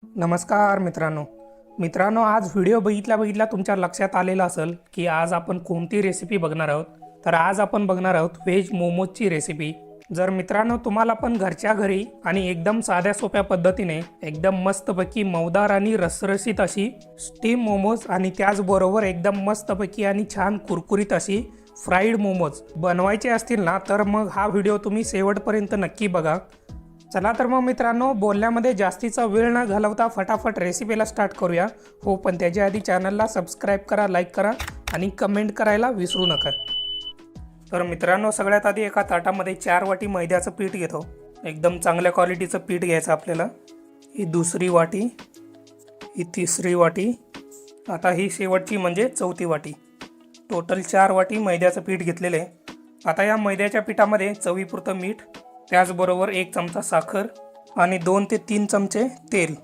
नमस्कार मित्रांनो, आज व्हिडिओ बघितल्या तुमच्या लक्षात आलेलं असेल की आज आपण कोणती रेसिपी बघणार आहोत. तर आज आपण बघणार आहोत व्हेज मोमोजची रेसिपी. जर मित्रांनो तुम्हाला पण घरच्या घरी आणि एकदम साध्या सोप्या पद्धतीने एकदम मस्तपैकी मऊदार आणि रसरशीत अशी स्टीम मोमोज आणि त्याचबरोबर एकदम मस्तपैकी आणि छान कुरकुरीत अशी फ्राईड मोमोज बनवायचे असतील ना, तर मग हा व्हिडिओ तुम्ही शेवटपर्यंत नक्की बघा. चला तर मग मित्रांनो, बोलण्यामध्ये जास्तीचा वेळ न घालवता फटाफट रेसिपीला स्टार्ट करूया. हो, पण त्याच्या आधी चॅनलला सबस्क्राईब करा, लाईक करा आणि कमेंट करायला विसरू नका. तर मित्रांनो, सगळ्यात आधी एका ताटामध्ये 4 वाटी मैद्याचं पीठ घेतो. एकदम चांगल्या क्वालिटीचं पीठ घ्यायचं आपल्याला. ही दुसरी वाटी, ही तिसरी वाटी, आता ही शेवटची म्हणजे चौथी वाटी. टोटल 4 वाटी मैद्याचं पीठ घेतलेलं आहे. आता या मैद्याच्या पिठामध्ये चवीपुरतं मीठ, त्याचबरोबर 1 चमचा साखर आणि 2 ते 3 चमचे तेल.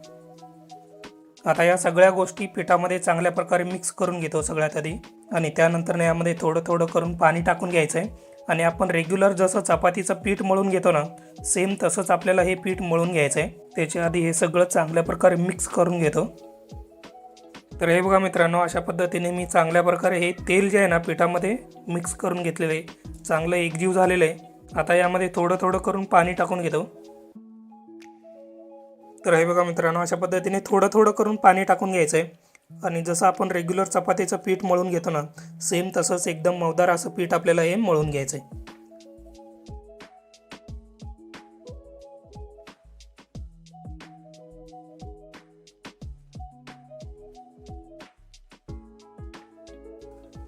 आता या सगळ्या गोष्टी पिठामध्ये चांगल्या प्रकारे मिक्स करून घेतो सगळ्यात आधी. आणि त्यानंतर यामध्ये थोडं थोडं करून पाणी टाकून घ्यायचं आहे. आणि आपण रेग्युलर जसं चपातीचं पीठ मळून घेतो ना, सेम तसंच आपल्याला हे पीठ मळून घ्यायचं आहे. त्याच्या आधी हे सगळं चांगल्या प्रकारे मिक्स करून घेतो. तर हे बघा मित्रांनो, अशा पद्धतीने मी चांगल्या प्रकारे हे तेल जे आहे ना पिठामध्ये मिक्स करून घेतलेलं आहे. चांगलं एकजीव झालेलं आहे. आता यामध्ये थोडं थोडं करून पाणी टाकून घेतो. तर हे बघा मित्रांनो, अशा पद्धतीने थोडं थोडं करून पाणी टाकून घ्यायचं आहे. आणि जसं आपण रेग्युलर चपातीचं पीठ मळून घेतो ना, सेम तसंच एकदम मऊदार असं पीठ आपल्याला हे मळून घ्यायचं आहे.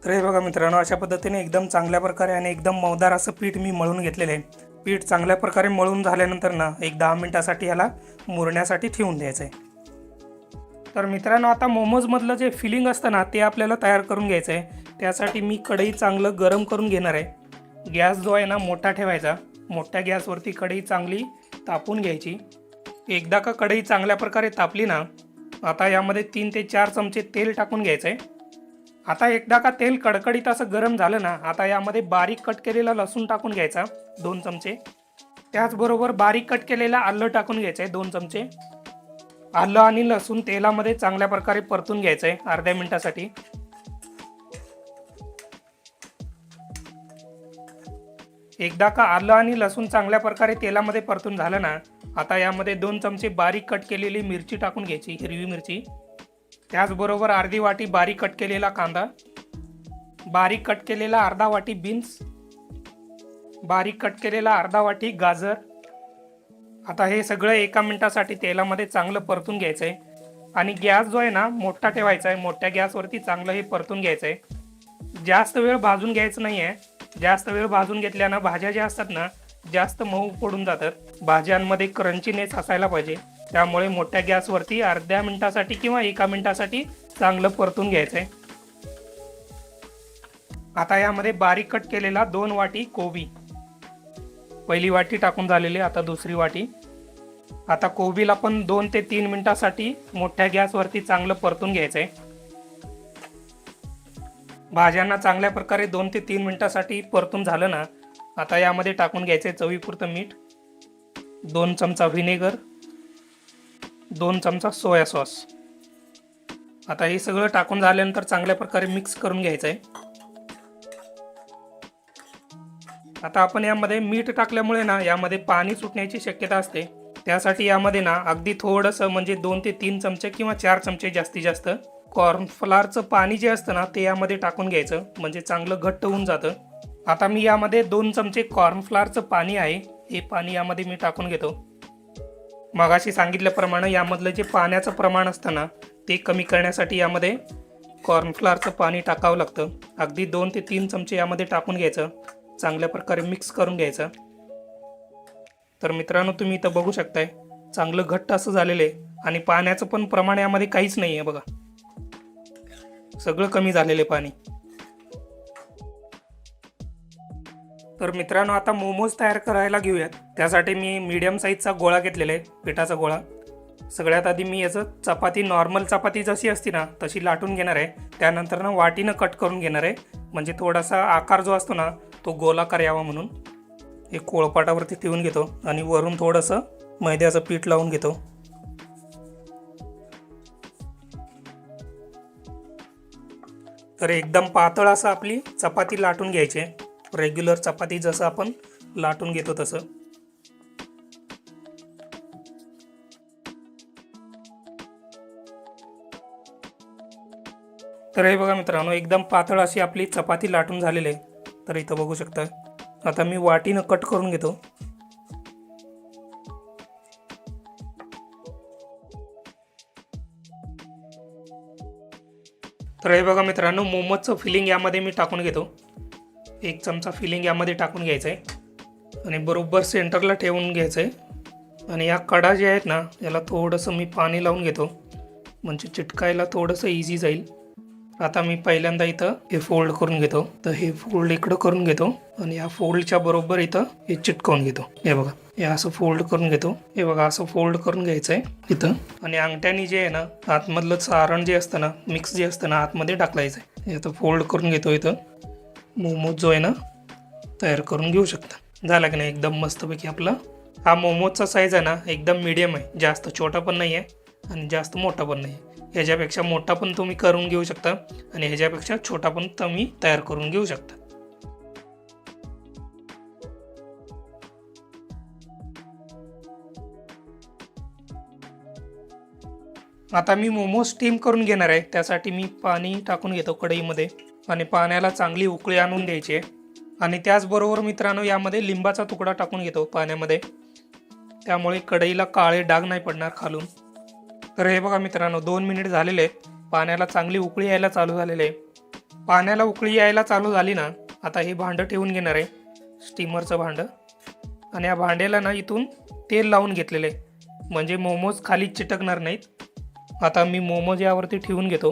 तर हे बघा मित्रांनो, अशा पद्धतीने एकदम चांगल्या प्रकारे आणि एकदम मऊदार असं पीठ मी मळून घेतलेलं आहे. पीठ चांगल्या प्रकारे मळून झाल्यानंतर ना, एक 10 मिनिटासाठी याला मुरण्यासाठी ठेवून द्यायचं आहे. तर मित्रांनो, आता मोमोजमधलं जे फिलिंग असतं ना, ते आपल्याला तयार करून घ्यायचं आहे. त्यासाठी मी कढई चांगलं गरम करून घेणार आहे. गॅस जो आहे ना मोठा ठेवायचा. मोठ्या गॅसवरती कढई चांगली तापून घ्यायची. एकदा का कढई चांगल्या प्रकारे तापली ना, आता यामध्ये 3 ते 4 चमचे तेल टाकून घ्यायचं आहे. आता एकदा का तेल कडकडीत असं गरम झालं ना, आता यामध्ये बारीक कट केलेला लसूण टाकून घ्यायचा 2 चमचे. त्याचबरोबर बारीक कट केलेला आलं टाकून घ्यायचं आहे 2 चमचे. आलं आणि लसूण तेलामध्ये चांगल्या प्रकारे परतून घ्यायचं आहे अर्ध्या मिनिटासाठी. एकदा का आलं आणि लसूण चांगल्या प्रकारे तेलामध्ये परतून झालं ना, आता यामध्ये 2 चमचे बारीक कट केलेली मिरची टाकून घ्यायची, हिरवी मिरची. त्याचबरोबर अर्धी वाटी बारीक कट केलेला कांदा, बारीक कट केलेला अर्धा वाटी बीन्स, बारीक कट केलेला अर्धा वाटी गाजर. आता हे सगळं 1 मिनिटासाठी तेलामध्ये चांगलं परतून घ्यायचं आहे. आणि गॅस जो आहे ना मोठा ठेवायचा आहे. मोठ्या गॅसवरती चांगलं हे परतून घ्यायचं आहे. जास्त वेळ भाजून घ्यायचं नाही आहे. जास्त वेळ भाजून घेतल्यानं भाज्या ज्या असतात ना, जास्त मऊ पडून जातात. भाज्यांमध्ये क्रंचीनेस असायला पाहिजे. त्यामुळे मोठ्या गॅसवरती अर्ध्या मिनिटासाठी किंवा 1 मिनिटासाठी चांगलं परतून घ्यायचं आहे. आता यामध्ये बारीक कट केलेला 2 वाटी कोबी, पहिली वाटी टाकून झालेली, आता दुसरी वाटी. आता कोबीला पण 2 ते 3 मिनिटासाठी मोठ्या गॅसवरती चांगलं परतून घ्यायचं आहे. भाज्यांना चांगल्या प्रकारे 2 ते 3 मिनिटासाठी परतून झालं ना, आता यामध्ये टाकून घ्यायचं आहे चवीपुरतं मीठ, 2 चमचा व्हिनेगर, 2 चमचा सोया सॉस. आता हे सगळं टाकून झाल्यानंतर चांगल्या प्रकारे मिक्स करून घ्यायचं आहे. आता आपण यामध्ये मीठ टाकल्यामुळे ना, यामध्ये पाणी सुटण्याची शक्यता असते. त्यासाठी यामध्ये ना अगदी थोडंसं म्हणजे 2 ते 3 चमचे किंवा 4 चमचे जास्तीत जास्त कॉर्नफ्लॉवरचं पाणी जे असतं ना, ते यामध्ये टाकून घ्यायचं, म्हणजे चांगलं घट्ट होऊन जातं. आता मी यामध्ये 2 चमचे कॉर्नफ्लॉवरचं पाणी आहे, हे पाणी यामध्ये मी टाकून घेतो. मगाशी सांगितल्याप्रमाणे यामधलं जे पाण्याचं प्रमाण असतं ना, ते कमी करण्यासाठी यामध्ये कॉर्नफ्लॉवरचं पाणी टाकावं लागतं. अगदी 2 ते 3 चमचे यामध्ये टाकून घ्यायचं, चांगल्या प्रकारे मिक्स करून घ्यायचं. तर मित्रांनो, तुम्ही इथं बघू शकताय चांगलं घट्ट असं झालेलं आहे. आणि पाण्याचं पण प्रमाण यामध्ये काहीच नाही आहे बघा, सगळं कमी झालेलं आहे पाणी. तर मित्रांनो, आता मोमोज तयार करायला घेऊयात. त्यासाठी मी मीडियम साईजचा गोळा घेतलेला आहे, पिठाचा गोळा. सगळ्यात आधी मी याचं चपाती, नॉर्मल चपाती जशी असते ना तशी लाटून घेणार आहे. त्यानंतर ना वाटीनं कट करून घेणार आहे, म्हणजे थोडासा आकार जो असतो ना तो गोलाकार यावा म्हणून. एक पोळपाटावरती ठेवून घेतो आणि वरून थोडंसं मैद्याचं पीठ लावून घेतो. तर एकदम पातळ असं आपली चपाती लाटून घ्यायची आहे, रेग्युलर चपाती जसं आपण लाटून घेतो तसं. तर हे बघा मित्रांनो, एकदम पातळ अशी आपली चपाती लाटून झालेली आहे. तर इथं बघू शकता. आता मी वाटीनं कट करून घेतो. तर हे बघा मित्रांनो, मोमोजचं फिलिंग यामध्ये मी टाकून घेतो. 1 चमचा फिलिंग यामध्ये टाकून घ्यायचं आहे आणि बरोबर सेंटरला ठेवून घ्यायचं आहे. आणि या कडा जे आहेत ना, याला थोडंसं मी पाणी लावून घेतो, म्हणजे चिटकायला थोडंसं इझी जाईल. आता मी पहिल्यांदा इथं हे फोल्ड करून घेतो. तर हे फोल्ड इकडं करून घेतो आणि या फोल्डच्या बरोबर इथं हे चिटकवून घेतो. हे बघा, हे असं फोल्ड करून घेतो. हे बघा, असं फोल्ड करून घ्यायचं आहे इथं. आणि अंगठ्याने जे आहे ना, आतमधलं सारण जे असतं ना, मिक्स जे असतं ना, आतमध्ये टाकलायचं आहे. हे आता फोल्ड करून घेतो. इथं मोमोज जो आहे ना, तयार करून घेऊ शकता. झाला की नाही एकदम मस्तपैकी आपला. हा मोमोजचा साईज आहे ना, एकदम मीडियम आहे. जास्त छोटा पण नाही आहे आणि जास्त मोठा पण नाही आहे. ह्याच्यापेक्षा मोठा पण तुम्ही करून घेऊ शकता आणि ह्याच्यापेक्षा छोटा पण तुम्ही तयार करून घेऊ शकता. आता मी मोमोज स्टीम करून घेणार आहे. त्यासाठी मी पाणी टाकून घेतो कढईमध्ये आणि पाण्याला चांगली उकळी आणून द्यायची आहे. आणि त्याचबरोबर मित्रांनो, यामध्ये लिंबाचा तुकडा टाकून घेतो पाण्यामध्ये, त्यामुळे कढईला काळे डाग नाही पडणार खालून. तर हे बघा मित्रांनो, 2 मिनिट झालेले आहेत. पाण्याला चांगली उकळी यायला चालू झालेले आहे. पाण्याला उकळी यायला चालू झाली ना, आता हे भांडं ठेवून घेणार आहे, स्टीमरचं भांडं. आणि या भांड्याला ना इथून तेल लावून घेतलेलं आहे, म्हणजे मोमोज खाली चिटकणार नाहीत. आता मी मोमोज यावरती ठेवून घेतो.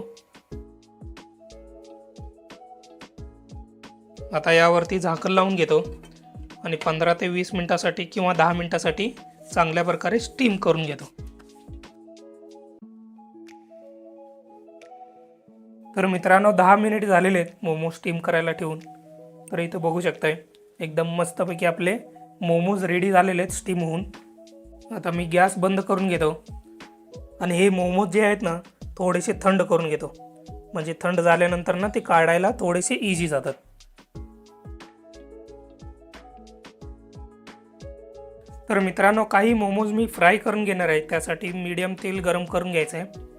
आता यावरती झाकण लावून घेतो आणि 15 ते 20 मिनिटासाठी किंवा 10 मिनिटासाठी चांगल्या प्रकारे स्टीम करून घेतो. तर मित्रांनो, 10 मिनिट झालेले आहेत मोमोज स्टीम करायला ठेवून. तर इथं बघू शकताय, एकदम मस्तपैकी आपले मोमोज रेडी झालेले आहेत स्टीम होऊन. आता मी गॅस बंद करून घेतो आणि हे मोमोज जे आहेत ना, थोडेसे थंड करून घेतो, म्हणजे थंड झाल्यानंतर ना ते काढायला थोडेसे इझी जातात. तर मित्रांनो, काही मोमोज मी फ्राय करून घेणार आहे. त्यासाठी मीडियम तेल गरम करून घ्यायचं आहे.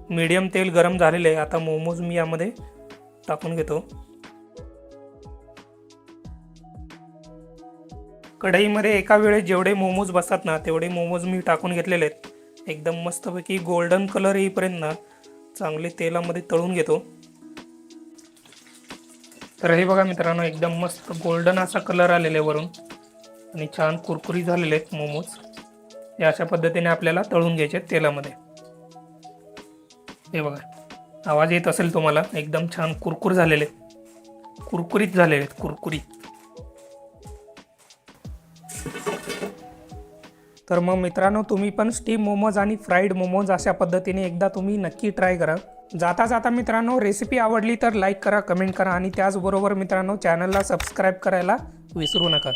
मीडियम तेल गरम झालेलं आहे. आता मोमोज मी यामध्ये टाकून घेतो. कढईमध्ये एका वेळेस जेवढे मोमोज बसतात ना, तेवढे मोमोज मी टाकून घेतलेले आहेत. एकदम मस्तपैकी गोल्डन कलर येईपर्यंत ना चांगले तेलामध्ये तळून घेतो. तर हे बघा मित्रांनो, एकदम मस्त गोल्डन असा कलर आलेला आहे वरून आणि छान कुरकुरी झालेले आहेत मोमोज. हे अशा पद्धतीने आपल्याला तळून घ्यायचे आहेत तेलामध्ये. हे बघा, आवाज येत असेल तुम्हाला, एकदम छान कुरकुर झालेले, कुरकुरीत झालेले आहेत, कुरकुरीत. तर मग मित्रांनो, तुम्ही पण स्टीम मोमोज आणि फ्राईड मोमोज अशा पद्धतीने एकदा तुम्ही नक्की ट्राय करा. जाता जाता मित्रांनो, रेसिपी आवडली तर लाईक करा, कमेंट करा आणि त्याचबरोबर मित्रांनो, चॅनलला सबस्क्राईब करायला विसरू नका.